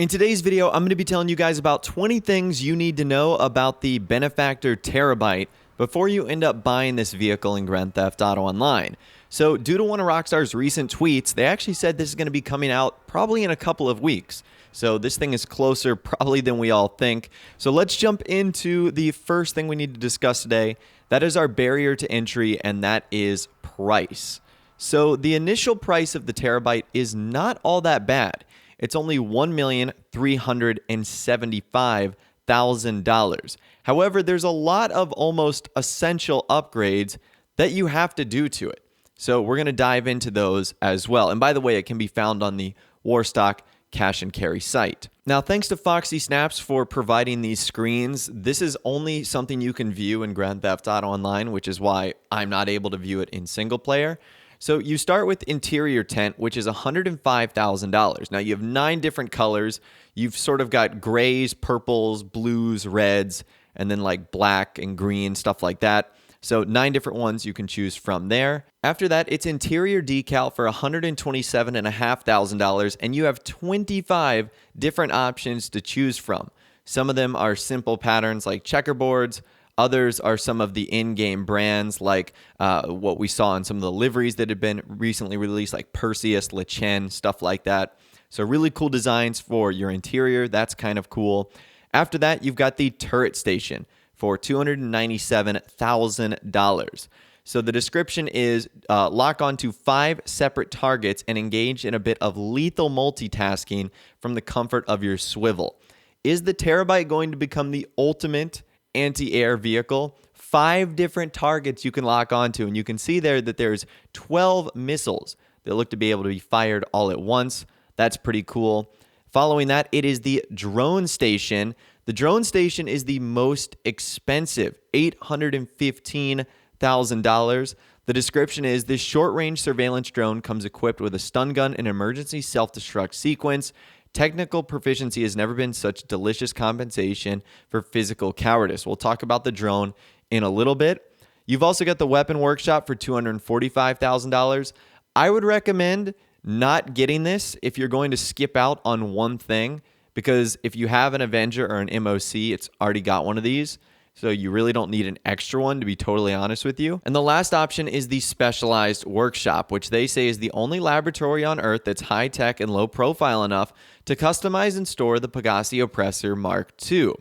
In today's video, I'm going to be telling you guys about 20 things you need to know about the Benefactor Terrorbyte before you end up buying this vehicle in Grand Theft Auto Online. So due to one of Rockstar's recent tweets, they actually said this is going to be coming out probably in a couple of weeks. So this thing is closer probably than we all think. So let's jump into the first thing we need to discuss today. That is our barrier to entry, and that is price. So the initial price of the Terrorbyte is not all that bad. It's only $1,375,000. However, there's a lot of almost essential upgrades that you have to do to it. So we're going to dive into those as well. And by the way, it can be found on the Warstock Cash and Carry site. Now, thanks to FoxySnaps for providing these screens. This is only something you can view in Grand Theft Auto Online, which is why I'm not able to view it in single player. So you start with interior tent, which is $105,000. Now you have 9 different colors. You've sort of got grays, purples, blues, reds, and then like black and green, stuff like that. So 9 different ones you can choose from there. After that, it's interior decal for $127,500, and you have 25 different options to choose from. Some of them are simple patterns like checkerboards. Others are some of the in-game brands like what we saw in some of the liveries that have been recently released, like Perseus, Le Chen, stuff like that. So really cool designs for your interior. That's kind of cool. After that, you've got the turret station for $297,000. So the description is lock onto 5 separate targets and engage in a bit of lethal multitasking from the comfort of your swivel. Is the Terrorbyte going to become the ultimate anti-air vehicle? 5 different targets you can lock onto, and you can see there that there's 12 missiles that look to be able to be fired all at once. That's pretty cool. Following that, it is the drone station. The drone station is the most expensive, $815,000. The description is this short-range surveillance drone comes equipped with a stun gun and emergency self-destruct sequence. Technical proficiency has never been such delicious compensation for physical cowardice. We'll talk about the drone in a little bit. You've also got the weapon workshop for $245,000. I would recommend not getting this if you're going to skip out on one thing, because if you have an Avenger or an MOC, it's already got one of these. So you really don't need an extra one, to be totally honest with you. And the last option is the specialized workshop, which they say is the only laboratory on Earth that's high-tech and low-profile enough to customize and store the Pegassi Oppressor Mark II.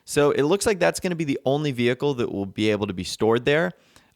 So it looks like that's going to be the only vehicle that will be able to be stored there.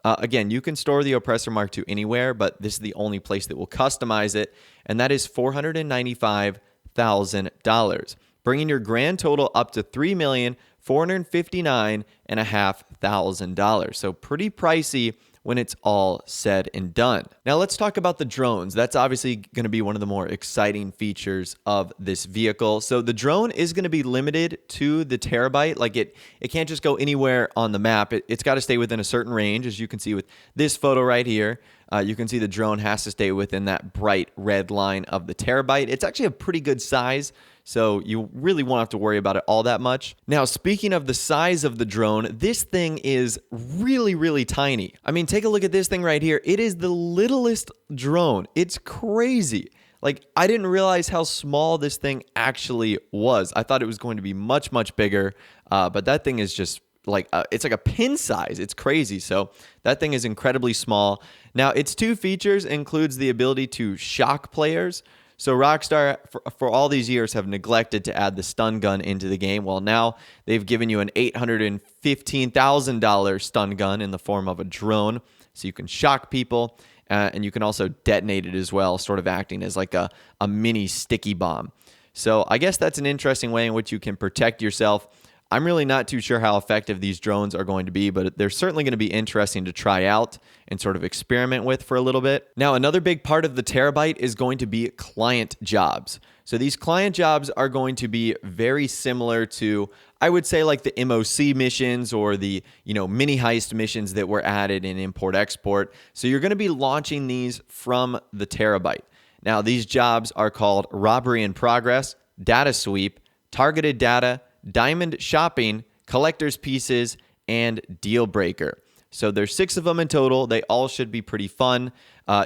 Again, you can store the Oppressor Mark II anywhere, but this is the only place that will customize it, and that is $495,000, bringing your grand total up to $3,459,500. So pretty pricey when it's all said and done. Now let's talk about the drones. That's obviously going to be one of the more exciting features of this vehicle. So the drone is going to be limited to the Terrorbyte. Like it can't just go anywhere on the map. It's got to stay within a certain range. As you can see with this photo right here, you can see the drone has to stay within that bright red line of the Terrorbyte. It's actually a pretty good size, so you really won't have to worry about it all that much. Now, speaking of the size of the drone, this thing is really, really tiny. I mean, take a look at this thing right here. It is the littlest drone. It's crazy. Like, I didn't realize how small this thing actually was. I thought it was going to be much, much bigger, but that thing is just like it's like a pin size. It's crazy. So that thing is incredibly small. Now, its 2 features includes the ability to shock players. So Rockstar, for all these years, have neglected to add the stun gun into the game. Well, now they've given you an $815,000 stun gun in the form of a drone, so you can shock people, and you can also detonate it as well, sort of acting as like a mini sticky bomb. So I guess that's an interesting way in which you can protect yourself. I'm really not too sure how effective these drones are going to be, but they're certainly going to be interesting to try out and sort of experiment with for a little bit. Now, another big part of the Terrorbyte is going to be client jobs. So these client jobs are going to be very similar to, I would say, like the MOC missions or the, mini heist missions that were added in import-export. So you're going to be launching these from the Terrorbyte. Now, these jobs are called robbery in progress, data sweep, targeted data, diamond shopping, collector's pieces, and deal breaker. So there's 6 of them in total. They all should be pretty fun.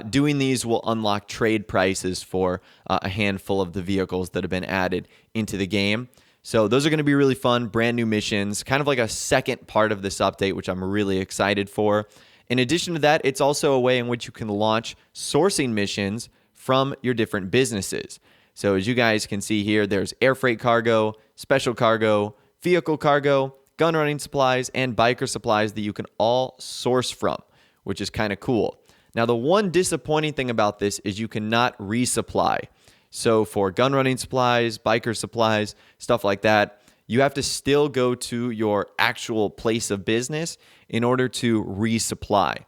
Doing these will unlock trade prices for a handful of the vehicles that have been added into the game. So those are going to be really fun, brand new missions, kind of like a second part of this update, which I'm really excited for. In addition to that, it's also a way in which you can launch sourcing missions from your different businesses. So as you guys can see here, there's air freight cargo, special cargo, vehicle cargo, gun running supplies, and biker supplies that you can all source from, which is kind of cool. Now, the one disappointing thing about this is you cannot resupply. So for gun running supplies, biker supplies, stuff like that, you have to still go to your actual place of business in order to resupply.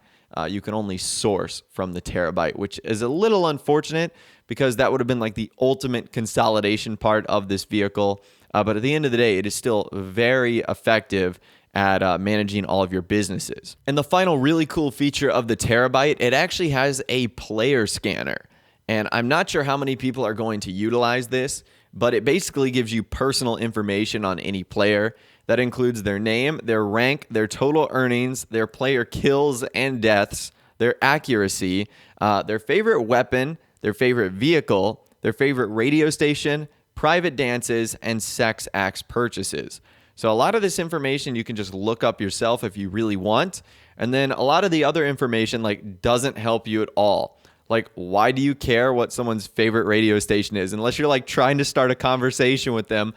You can only source from the Terrorbyte, which is a little unfortunate because that would have been like the ultimate consolidation part of this vehicle. But at the end of the day, it is still very effective at managing all of your businesses. And the final really cool feature of the Terrorbyte, it actually has a player scanner. And I'm not sure how many people are going to utilize this, but it basically gives you personal information on any player. That includes their name, their rank, their total earnings, their player kills and deaths, their accuracy, their favorite weapon, their favorite vehicle, their favorite radio station, private dances, and sex acts purchases. So a lot of this information you can just look up yourself if you really want. And then a lot of the other information doesn't help you at all. Like, why do you care what someone's favorite radio station is? Unless you're trying to start a conversation with them,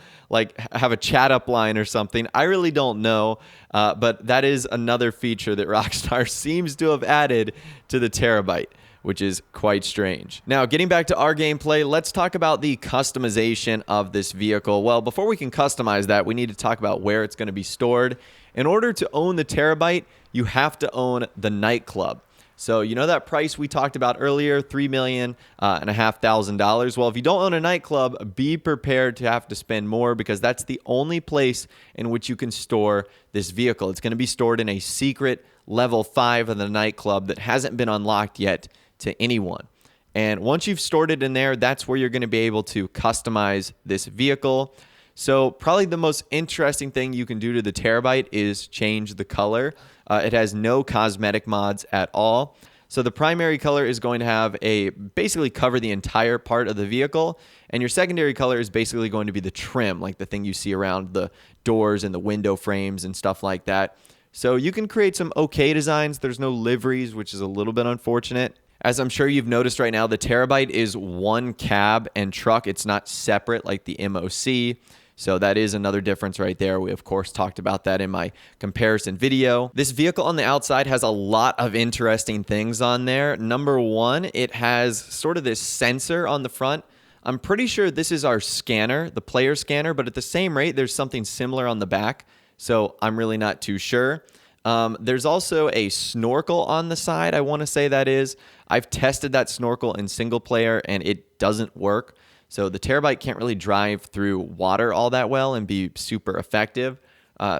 have a chat up line or something. I really don't know. But that is another feature that Rockstar seems to have added to the Terrorbyte, which is quite strange. Now, getting back to our gameplay, let's talk about the customization of this vehicle. Well, before we can customize that, we need to talk about where it's going to be stored. In order to own the Terrorbyte, you have to own the nightclub. So you know that price we talked about earlier, $3.5 million. Well, if you don't own a nightclub, be prepared to have to spend more because that's the only place in which you can store this vehicle. It's going to be stored in a secret level 5 of the nightclub that hasn't been unlocked yet to anyone. And once you've stored it in there, that's where you're going to be able to customize this vehicle. So probably the most interesting thing you can do to the Terrorbyte is change the color. It has no cosmetic mods at all. So the primary color is going to basically cover the entire part of the vehicle. And your secondary color is basically going to be the trim, like the thing you see around the doors and the window frames and stuff like that. So you can create some okay designs. There's no liveries, which is a little bit unfortunate. As I'm sure you've noticed right now, the Terrorbyte is one cab and truck. It's not separate like the MOC. So that is another difference right there. We, of course, talked about that in my comparison video. This vehicle on the outside has a lot of interesting things on there. Number one, it has sort of this sensor on the front. I'm pretty sure this is our scanner, the player scanner, but at the same rate, there's something similar on the back. So I'm really not too sure. There's also a snorkel on the side, I want to say that is. I've tested that snorkel in single player and it doesn't work. So the Terrorbyte can't really drive through water all that well and be super effective.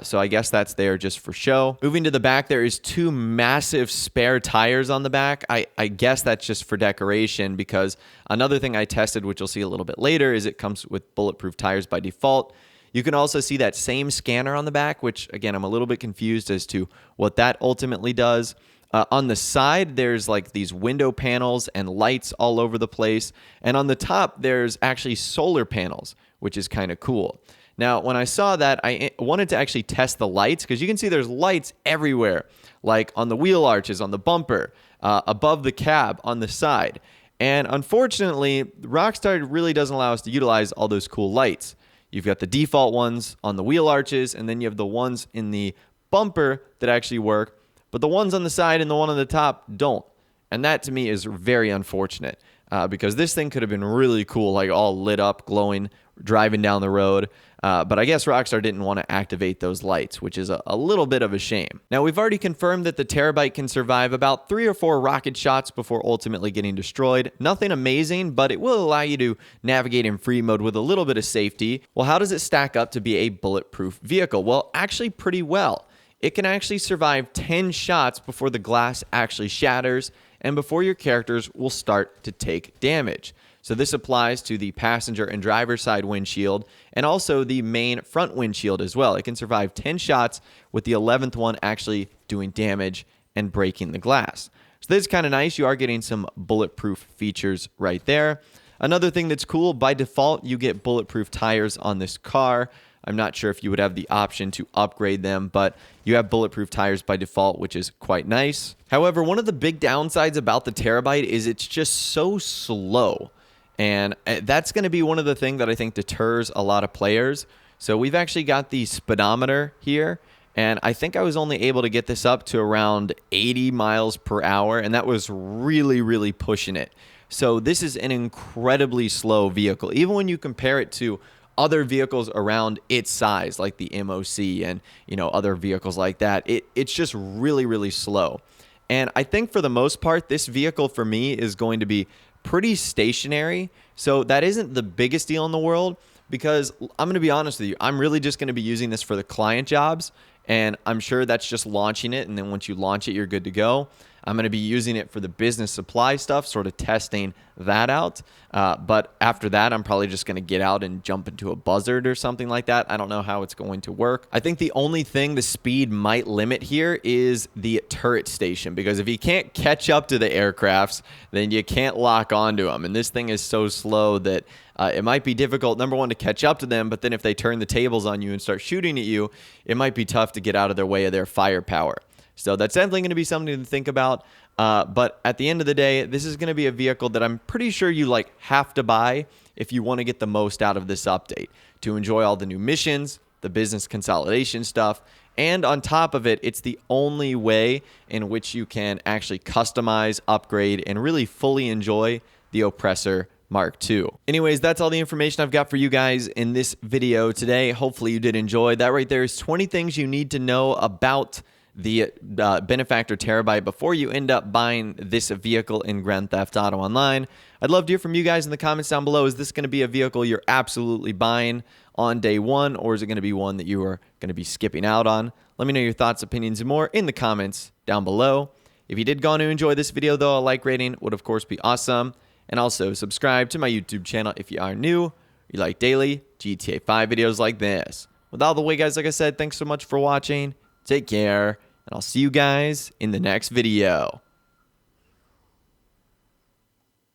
So I guess that's there just for show. Moving to the back, there is 2 massive spare tires on the back. I guess that's just for decoration because another thing I tested, which you'll see a little bit later, is it comes with Bulletproof Tires by default. You can also see that same scanner on the back, which again, I'm a little bit confused as to what that ultimately does. On the side, there's these window panels and lights all over the place. And on the top, there's actually solar panels, which is kind of cool. Now, when I saw that, I wanted to actually test the lights because you can see there's lights everywhere, like on the wheel arches, on the bumper, above the cab, on the side. And unfortunately, Rockstar really doesn't allow us to utilize all those cool lights. You've got the default ones on the wheel arches, and then you have the ones in the bumper that actually work. But the ones on the side and the one on the top don't. And that to me is very unfortunate because this thing could have been really cool, all lit up, glowing, driving down the road. But I guess Rockstar didn't want to activate those lights, which is a little bit of a shame. Now, we've already confirmed that the Terrorbyte can survive about 3 or 4 rocket shots before ultimately getting destroyed. Nothing amazing, but it will allow you to navigate in free mode with a little bit of safety. Well, how does it stack up to be a bulletproof vehicle? Well, actually pretty well. It can actually survive 10 shots before the glass actually shatters and before your characters will start to take damage. So this applies to the passenger and driver side windshield and also the main front windshield as well. It can survive 10 shots with the 11th one actually doing damage and breaking the glass. So this is kind of nice. You are getting some bulletproof features right there. Another thing that's cool, by default, you get bulletproof tires on this car. I'm not sure if you would have the option to upgrade them, but you have bulletproof tires by default, which is quite nice. However, one of the big downsides about the Terrorbyte is it's just so slow. And that's going to be one of the things that I think deters a lot of players. So we've actually got the speedometer here, and I think I was only able to get this up to around 80 miles per hour, and that was really, really pushing it. So this is an incredibly slow vehicle, even when you compare it to other vehicles around its size, like the MOC and other vehicles like that. It's just really, really slow. And I think for the most part, this vehicle for me is going to be pretty stationary. So that isn't the biggest deal in the world, because I'm going to be honest with you, I'm really just going to be using this for the client jobs. And I'm sure that's just launching it. And then once you launch it, you're good to go. I'm going to be using it for the business supply stuff, sort of testing that out. But after that, I'm probably just going to get out and jump into a buzzard or something like that. I don't know how it's going to work. I think the only thing the speed might limit here is the turret station, because if you can't catch up to the aircrafts, then you can't lock onto them. And this thing is so slow that it might be difficult, number one, to catch up to them, but then if they turn the tables on you and start shooting at you, it might be tough to get out of their way of their firepower. So that's definitely going to be something to think about. But at the end of the day, this is going to be a vehicle that I'm pretty sure you have to buy if you want to get the most out of this update, to enjoy all the new missions, the business consolidation stuff, and on top of it, it's the only way in which you can actually customize, upgrade, and really fully enjoy the Oppressor Mark II. Anyways, that's all the information I've got for you guys in this video today. Hopefully you did enjoy. That right there is 20 things you need to know about the Benefactor Terrorbyte before you end up buying this vehicle in Grand Theft Auto Online. I'd love to hear from you guys in the comments down below. Is this going to be a vehicle you're absolutely buying on day one, or is it going to be one that you are going to be skipping out on? Let me know your thoughts, opinions, and more in the comments down below. If you did go on to enjoy this video, though, a like rating would, of course, be awesome. And also subscribe to my YouTube channel if you are new. You like daily GTA 5 videos like this. With all the way, guys, like I said, thanks so much for watching. Take care. And I'll see you guys in the next video.